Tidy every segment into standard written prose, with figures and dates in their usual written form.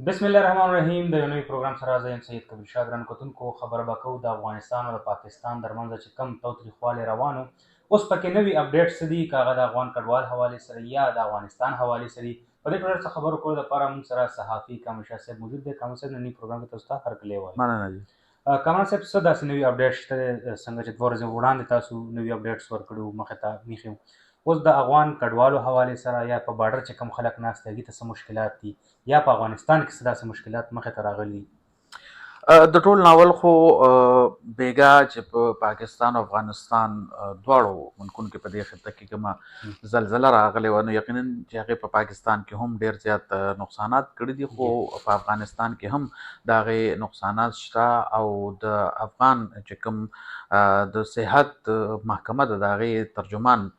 بسم الله الرحمن الرحیم. د یو نوي پروګرام سره زه یم سید کبیر شاه. درنو کتونکو، خبره به کوو د افغانستان او د پاکستان ترمنځ چې کم تاوتریخوالی روان و، اوس پکې نوي اپډیټ څه دي، که هغه د افغان کډوال حوالې سره یا د افغانستان حوالې سره دي. په دې ټوله څه خبرو کولو دپاره موږ سره صحافي کامل شاه صاحب موجود دی. کامل صاحب، ننني پروګرام کې تاسو ته هرکلی وایو. مننه دي. کامل صاحب، څه داسې نوي اپډیټ شته څنګه چې 2 ورځې وړاندې تاسو نوي اپډیټس ورکړي وو مخې ته میښي وو، اوس د افغان کډوالو حوالې سره یا په بارډر چې کوم خلک ناست دي هغې ته څه مشکلات دي، یا په افغانستان کې څه داسې مشکلات مخې ته راغلي دي؟ د ټول ناول خو بیګا چې په پاکستان او افغانستان دواړو ملکونو کې په دې خطه کې کومه زلزله راغلې وه، نو یقینا چې هغې په پاکستان کې هم ډېر زیات نقصانات کړي دي، خو په افغانستان کې هم د هغې نقصانات شته. او د افغان چې کوم د صحت محکمه ده، د هغې ترجمان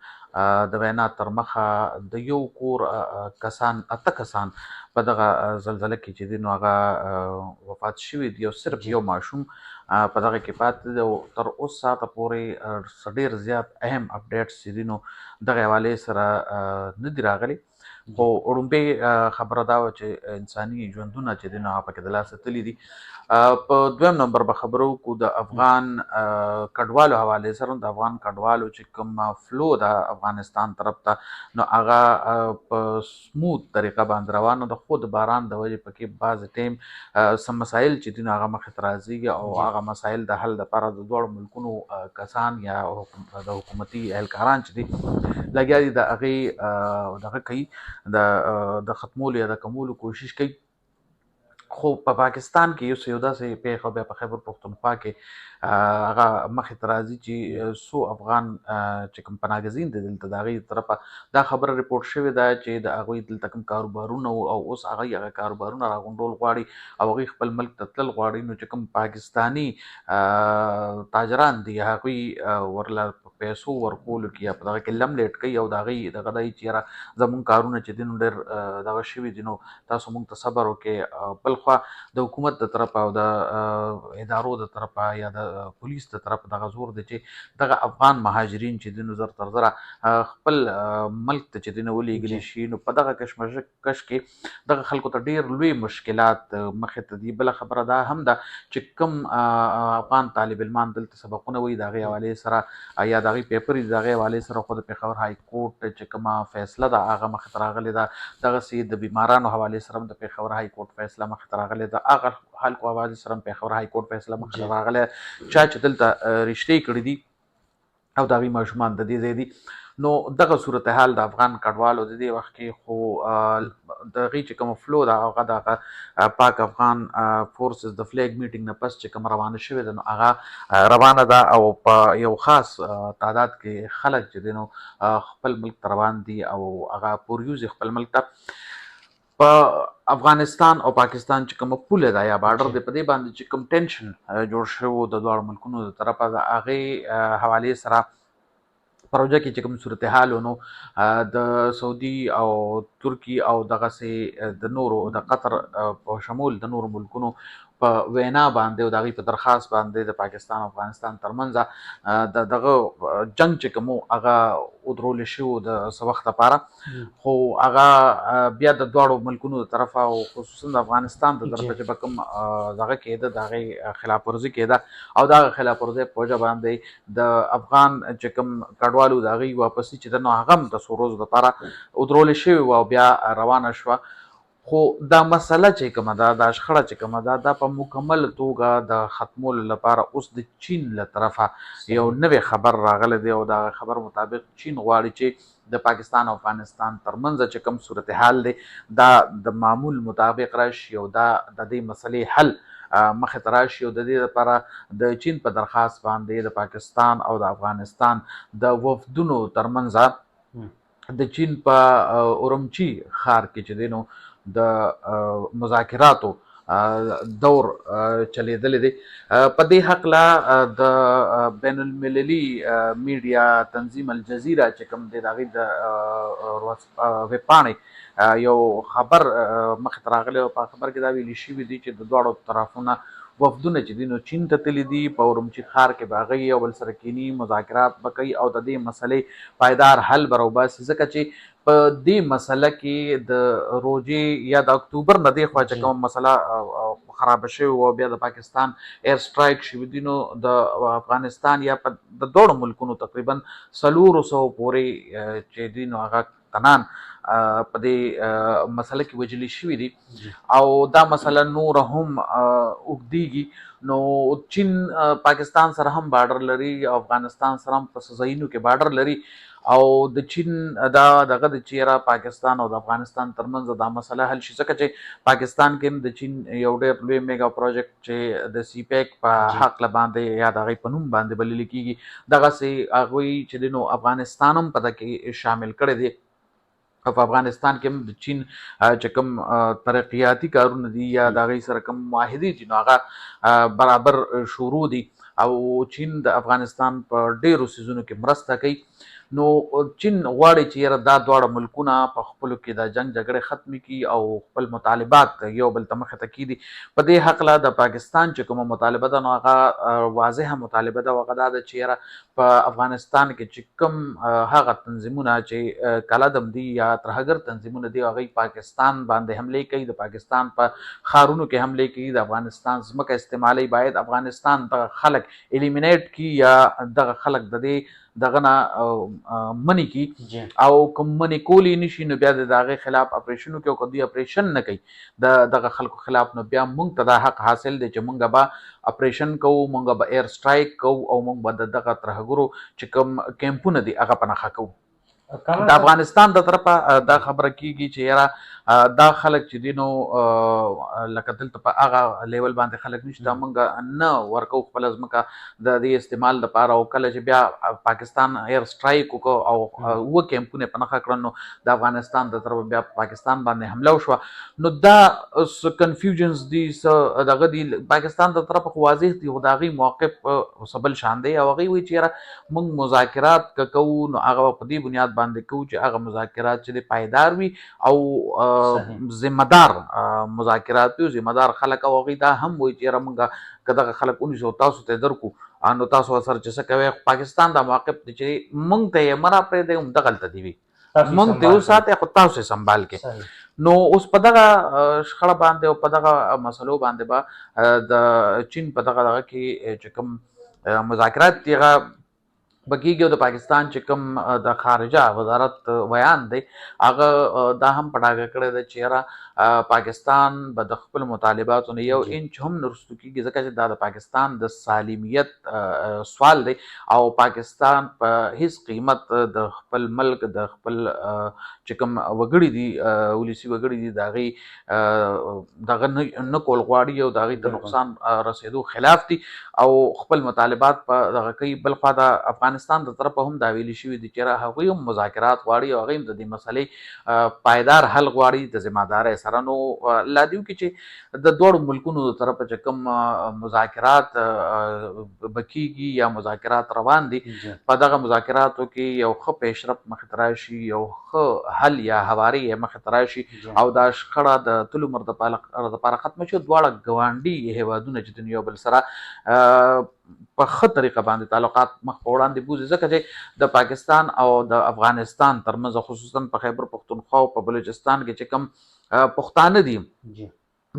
د وینا تر مخه د یو کور کسان 8 کسان په دغه زلزله کې چې دي نو هغه وفات شوي دي، او صرف یو ماشوم په دغه کې پاتې دی. او تر اوس ساعته پورې ډېر زیات اهم اپډیټس چې دي نو دغه حوالې سره نه دي راغلي. خو وړومبۍ خبره دا وه چې انساني ژوندونه چې دي نو هغه پکې د لاسه تللي دي. په دویم نمبر به خبرو وکړو د افغان کډوالو حوالې سره. د افغان کډوالو چې کوم فلو د افغانستان طرف ته نو هغه په سموت طریقه باندې روانه ده، خو د باران د وجې پکې بعض ټیم سم مسایل چې دي نو هغه مخې ته راځي، او هغه مسایل د حل دپاره د دواړو ملکونو کسان یا د حکومتي اهلکاران چې دي لګیا دي، د هغې دغه کوي د ختمولو یا د کمولو کوشش کوي. خو په پاکستان کې یو داسې پیښه بیا په خیبر پښتونخوا کې هغه مخې ته راځي چې څو افغان چې کوم پناهګزین دي دلته د هغوی طرفه دا خبره ریپورټ شوې ده چې د هغوی دلته کوم کاروبارونه او اوس هغوی هغه کاروبارونه راغونډول غواړي او هغوی خپل ملک ته تلل غواړي. نو چې کوم پاکستاني تاجران دي هغوی ورله په پیسو ورکولو کې یا په دغه کې لملیټ کوي، او د هغوی دغه دی چې یاره زمونږ کارونه چې دي نو ډېر دغه شوي دي، نو تاسو مونږ ته صبر وکړئ. بل خوا د حکومت د طرفه او د ادارو د طرفه یا د پولیس د طرفه دغه زور دی چې دغه افغان مهاجرین چې دي نو زر تر زره خپل ملک ته چې دي نو ولېږلي شي. نو په دغه کشمکش کې دغه خلکو ته ډېر لوی مشکلات مخې ته دي. بله خبره دا هم ده چې کوم افغان طالب علمان دلته سبقونه وایي د هغې حوالې سره یا د هغوی پیپر دي د هغې حوالې سره، خو د پېښور های کورټ چې کومه فیصله ده هغه مخې ته راغلې ده. دغسې د بیمارانو حوالې سره هم د پېښور های کورټ فیصله مخې ته راغلې ده. هغه خلکو حوالې سره هم پېښور های کورټ فیصله مخې ته راغلې ده، چا چې دلته رشتې کړي دي او د هغوی ماشومان د دې ځای دي. نو دغه صورتحال د افغان کډوالو د دې وخت کې خو د هغوی چې کومه فلو ده هغه د پاک افغان فورسز د فلیګ میټینګ نه پس چې کوم روانه شوې ده نو هغه روانه ده، او په یو خاص تعداد کې خلک چې دي نو خپل ملک ته روان دي او هغه پوریوز خپل ملک ته. په افغانستان او پاکستان چې کومه پوله ده یا بارډر دی، په دې باندې چې کوم ټینشن جوړ شوی د دواړو ملکونو د طرفه د هغې حوالې سره پروژه کې چې کوم صورتحال و نو د سعودي او ترکي او دغسې د نورو د قطر په شمول د نورو ملکونو په وینا باندې او د هغوی په درخواست باندې د پاکستان او افغانستان ترمنځ د دغه جنګ چې کوم و هغه ودرولی شوي و د څه وخت لپاره. خو هغه بیا د دواړو ملکونو د طرفه او خصوصا د افغانستان د طرفه چې به کوم دغه کېده د هغې خلاف ورزي کېده او د هغه خلاف ورزۍ په وجه باندې د افغان چې کوم کډوالو د هغوی واپسي چې ده نو هغه هم د څو ورځو دپاره ودرولې شوې وه او بیا روانه شوه. خو دا مسله چې کومه ده، دا شخړه چې کومه ده، دا په مکمل توګه د ختمولو لپاره اوس د چین له طرفه یو نوی خبر راغلی دی، او دا خبر مطابق چین غواړي چې د پاکستان او افغانستان ترمنځ چې کوم صورتحال دی دا د معمول مطابق راشي او دا د دې مسلې حل مخې ته راشي. او د دې لپاره د چین په درخواست باندې د پاکستان او د افغانستان د وفدونو ترمنځ د چین په اورمچي ښار کې چې دی نو د مذاکراتو دور چلیدلی دی. په دې هکله د بین المللي میډیا تنظیم الجزیره چې کوم دی د هغوی د ویب پاڼې یو خبر مخې ته راغلی او په خبر کې دا ویلي شوي دي چې د دواړو طرفونه وفدونه چې دي نو چین ته تللي دي، په اورمچي ښار کې به هغوی یو بل سره کینی، مذاکرات به کوي او د دې مسلې پایدار حل به راوباسي، ځکه چې په دې مسله کې د روژې یا د اکتوبر نه دې خوا چې کومه مسله خرابه شوې وه، بیا د پاکستان ایر سټرایک شوي دي، نو د افغانستان یا په د دواړو ملکونو تقریبا 400 پورې چې دي نو هغه تنان په دې مسله کې وژلي شوي دي او دا مسله نور هم اوږدیږي. نو چین پاکستان سره هم بارډر لري او افغانستان سره هم په ځایونو کې بارډر لري او د چین دا دغه د چیرې پاکستان او د افغانستان ترمنځ دا مسله حل شي، ځکه چې پاکستان کې هم د چین یو ډېر لوی میگا پروجیکټ چې د سی پیک په حق باندې یا د هغې په نوم باندې بلل کېږي، دغسې هغوی چې دی نو افغانستان هم په دغه کې شامل کړی دی. په افغانستان کې هم د چین چې کوم ترقیاتي کارونه دي یا د هغې سره کوم معاهدې دي نو هغه برابر شروع دي او چین د افغانستان په ډېرو څیزونو کې مرسته کوي. نو چین غواړي چې یاره دا دواړه ملکونه په خپلو کې د جنګ جګړې ختمې کړي او خپل مطالبات یو بل ته مخې ته کېږدي. په دې هکله د پاکستان چې کومه مطالبه ده نو هغه واضحه مطالبه ده او هغه دا ده چې یاره په افغانستان کې چې کوم هغه تنظیمونه چې کلدم دي یا ترهګر تنظیمونه دي هغوی پاکستان باندې حملې کوي، د پاکستان په ښارونو کې حملې کوي، د افغانستان ځمکه استعمالوي. باید افغانستان دغه خلک الیمینیټ کړي یا دغه خلک د دې دغه نه منې کړي او کوم منې کولی نشي نو بیا د هغې خلاف اپریشن وکړي او که دوی اپریشن نه کوي د دغه خلکو خلاف نو بیا موږ ته دا حق حاصل دی چې موږ به اپریشن کوو، موږ به ایر سټرایک کوو او موږ به د دغه ترهګرو چې کوم کیمپونه دي هغه په نښه کوو. د افغانستان د طرفه دا خبره کیږي چې یاره دا خلک چې دي نو لکه دلته په هغه لیول باندې خلک نشته، موږ نه ورکو خپله ځمکه د دې استعمال دپاره او کله چې بیا پاکستان ایر سټرایک وکړو او اووه کیمپونه یې په نښه کړل نو د افغانستان د طرفه بیا پاکستان باندې حمله وشوه. نو دا کنفیوژنز دي څه دغه دي پاکستان د طرفه خو واضح دي خو د هغوی موقف څه بل شان دی او هغوی وایي چې یاره موږ مذاکرات که کوو نو هغه په دې بنیاد باندې کوو چې هغه مذاکرات چې دی پایدار وي او ذمه دار مذاکرات وي او ذمه دار خلک او هغوی دا هم وایي چې یاره موږ که دغه خلک ونیسو تاسو ته یې درکړو نو تاسو ورسره چې څه کوئ. پاکستان دا موقف دی چې موږ ته یې مه راپرېږدئ همدغلته دې وي، موږ ته یې وساتئ خو تاسو یې سنبال کړئ. نو اوس په دغه شخړه باندې او په دغه مسلو باندې به د چین په دغه کې چې کوم مذاکرات دي هغه به کېږي او د پاکستان چې کوم د خارجه وزارت بیان دی هغه دا هم په ډاګه کړی دی چې یاره پاکستان به د خپل مطالباتو نه یو انچ هم نه رسټو کېږي، ځکه چې دا د پاکستان د سالمیت سوال دی او پاکستان په هیڅ قیمت د خپل ملک د خپل چې کوم وګړي دي ولسي وګړي دي د هغې دغه نه کول غواړي او د هغې ته نقصان رسېدو خلاف دي او خپل مطالبات په دغه کوي. بل خوا د افغانستان د طرفه هم دا ویلي شوي دي چې هغوی هم مذاکرات غواړي او هغوی هم د دې مسلې پایدار حل غواړي د ذمهدارۍ سره. نو لا دې وکړي چې د دواړو ملکونو د طرفه چې کوم مذاکرات به کېږي یا مذاکرات روان دي په دغه مذاکراتو کې یو ښه پیشرفت مخې ته راشي، یو ښه حل یا هواري یې مخې ته راشي او دا شخړه د تل عمر دپاره ختمه شي. دواړه ګاونډي هېوادونه چې د یو بل سره په ښه طریقه باندې تعلقات مخ په وړاندې بوځي، ځکه چې د پاکستان او د افغانستان ترمنځ خصوصا په خیبر پښتونخوا او په بلوچستان کې چې کوم پښتانه دي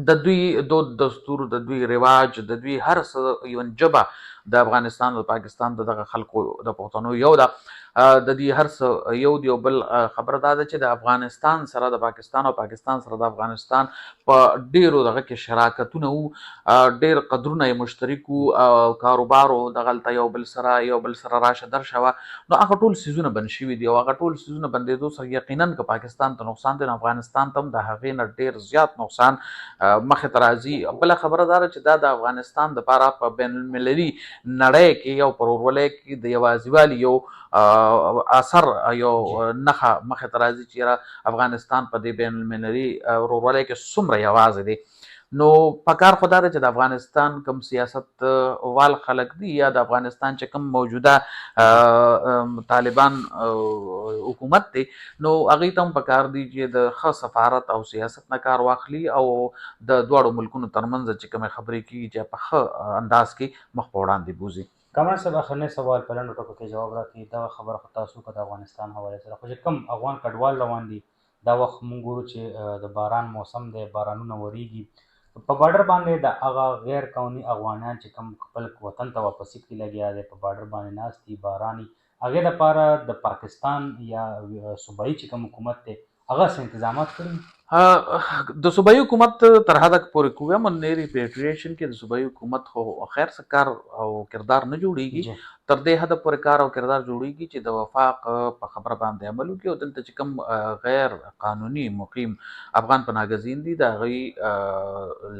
د دوی دود دستور د دوی رواج د دوی هر څه ایون ژبه د افغانستان او پاکستان د دغه خلکو د پښتنو یو ده، د دې هر څه یو دی. او بل خبره دا ده چې د افغانستان سره د پاکستان او پاکستان سره د افغانستان په ډیرو دغه کې شراکتونه وو، ډیر قدرونه یې مشترک وو، کاروبار و دغلته یو بل سره راشه درشه وه. نو هغه ټول څیزونه بند شوي دي او هغه ټول څیزونه بندېدو سره یقینا که پاکستان ته نقصان دی نو افغانستان ته هم د هغې نه ډیر زیات نقصان مخې ته راځي. بله خبره دا ده چې دا د افغانستان دپاره په بین المللي نړۍ کې یو په ورورولۍ کې د یوازیوالي یو اثر یو نښه مخې ته راځي چې افغانستان په دې بین المللي ورورولۍ کې څومره یوازې دی. نو پکار خو دا ده چې د افغانستان کوم سیاست وال خلک دي یا د افغانستان چې کوم موجوده طالبان حکومت دی نو هغوی ته هم پکار دي چې د ښه سفارت او سیاست نه کار واخلي او د دواړو ملکونو ترمنځ چې کومې خبرې کېږي چې په ښه انداز کې مخ په وړاندې بوځي. کمال صاحب اخرنی سوال په لنډو ټکو کې جواب راکړئ. دغه خبره خو تاسو وکړه د افغانستان حوالې سره، خو چې کوم افغان کډوال روان دي دا وخت موږ ګورو چې د باران موسم دی، بارانونه وریږي په بارډر باندې د هغه غیر قانوني افغانان چې کوم خپل وطن ته واپسي کړي لګیا دی په بارډر باندې ناست دي باران هغې دپاره د پاکستان یا صوبایي چې کوم حکومت دی هغه څه انتظامات کړي د صوبایي حکومت تر حده پورې کوه من ریپیټریشن کې د صوبایي حکومت خو خیر څه کار او کردار نه جوړیږي تر دې حده پورې کار او کردار جوړیږي چې د وفاق په خبره باندې عمل وکړي او دلته چې کوم غیر قانوني مقیم افغان پناهګزین دي د هغوی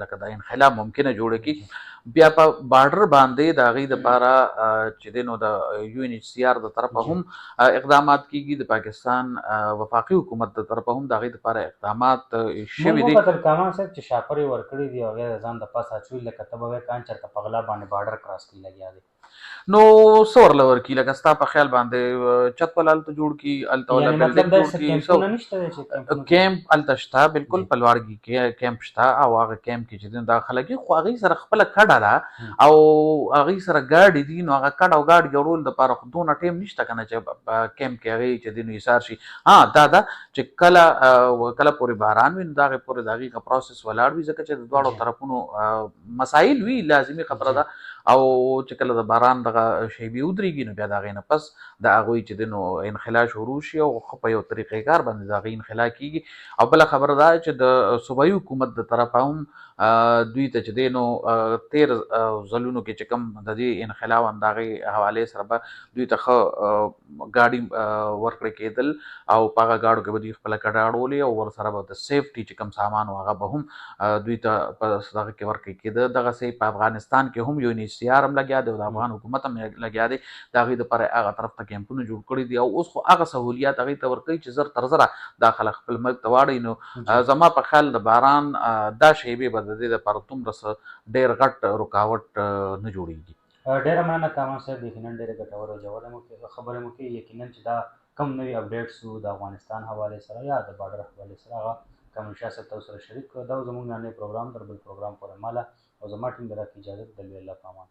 لکه د انخلا ممکنه جوړه کړي بیا په بارډر باندې د هغوی دپاره چې دی نو د یو ان ایچ سی آر د طرفه هم اقدامات کیږي، د پاکستان وفاقي حکومت د طرفه هم د هغوی دپاره اقدامات شوي دي. موږ وکتل کامان صاحب چې شاپرې ورکړي دي او هغې د ځان د پاسه اچولي لکه ته به وایې کان چېرته په غلا باندې بارډر کراس کړي لګیا دی نو څه ورله ورکړي لکه ستا په خیال باندې چت ول هلته جوړ کړي هلته ولا یعنې مطلب بلډینګ دا جوړ چې کیمپونه نشته دی چې کړي کیمپ هلته شته بالکل په لوړګي کې کیمپ شته او هغه کیمپ کې چې دا خلک خو هغوی سره خپله کډه ده او هغوی سره ګاډي دي نو هغه کډه او ګاډي جوړولو دپاره خو دونه ټایم نشته که نه چې په کیمپ کې هغوی چې دی نو ایسار شي. دا ده چې کله پورې باران وي نو د هغې پورې د هغوی پروسس ولاړ وي ځکه چې د دواړو طرفونو مسایل وي لازمي خبره ده او چې کله د باران دغه شیبې ودرېږي نو بیا د هغې نه پس د هغوی چې دی نو انخلا شروع شي او ښه په یو طریقې کار باندې د هغوی انخلا کېږي. او بله خبره دا چې د صوبایي حکومت د طرفه هم دوی ته چې دی نو تیر ځلونو کې چې کوم د دې انخلا و د هغې حوالې سره به دوی ته ښه ګاډي ورکړې کېدل او په هغه ګاډو کې به دوی خپله کډه اړولې او ورسره به د سیفټي چې کوم سامان و هغه به هم دوی ته په دغه کې ورکړې کېده. دغسې په افغانستان کې هم یو ان ایچ سی آر هم لګیا دی او د افغان حکومت هم لګیا دی د هغوی دپاره هغه طرف ته کیمپونه جوړ کړي دي او اوس خو هغه سهولیات هغوی ته ورکوي چې زر تر زره دا خلک خپل ملک ته واړوي. نو زما په خیال د باران دا شیبې به د دې دپاره دومره څه ډېر غټ رکاوټ نه جوړېږي. ډېره مننه کامان صاحب، یقینا ډېرې ګټورې او ژورې خبرې مو کوي. یقینا چې دا کوم نوي اپډیټس وو د افغانستان حوالې سره یا د بارډر حوالې سره هغه کامل شاه صاحب تاسو سره شریک کړو. دا زموږ نننی پروګرام تر بل پروګرام پورې ماله او زما ټیم به راکړي اجازه د الله په امان.